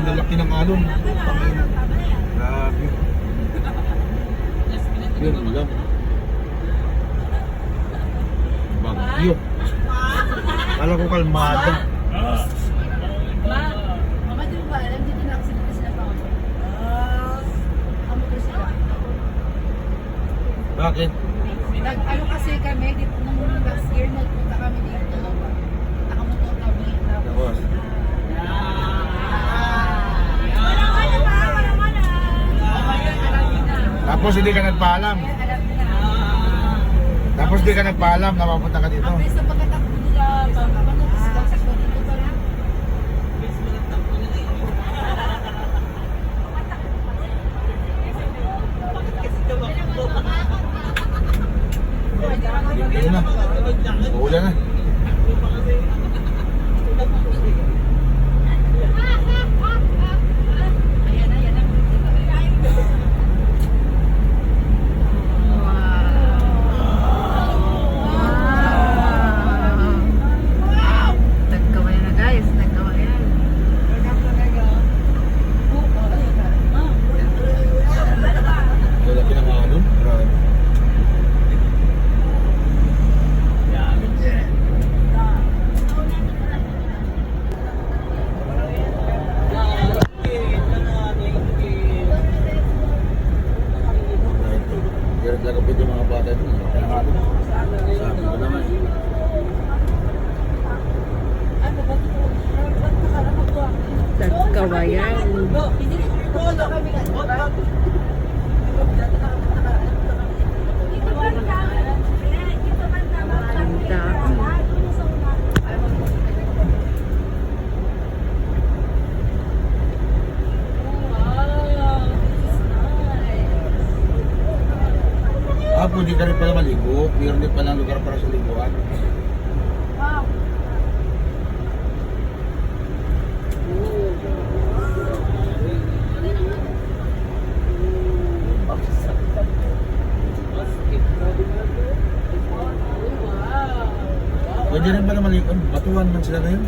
lalaki ng alon. Pangina. Grabe. Yun lang. Bagyo. Kala ko kalmada. Mama, di mo ba alam, dito na kasi sila pa ako. Amo ko sila. Bakit? Ano kasi kami, dito nung last year, nagpunta kami dito. Nakamotor kami. Tapos. Tapos hindi ka nagpaalam. Tapos hindi ka nagpaalam na mapunta ka dito. Ang sa pagkatakbo nila, pagkatakbo dito pa lang. Yun na. Uulan na. Ayan na. Nagkawayan na guys, nagkawayan. Lalaki ng alon. Grabe. Hirap na kapit yung mga bata dun. Sabi ko naman. Nagkawayan. Pwede ka rin pala maligo. Meron din pala lugar para sa liguan. Pwede rin pala maligo. Batuan man sila ngayon.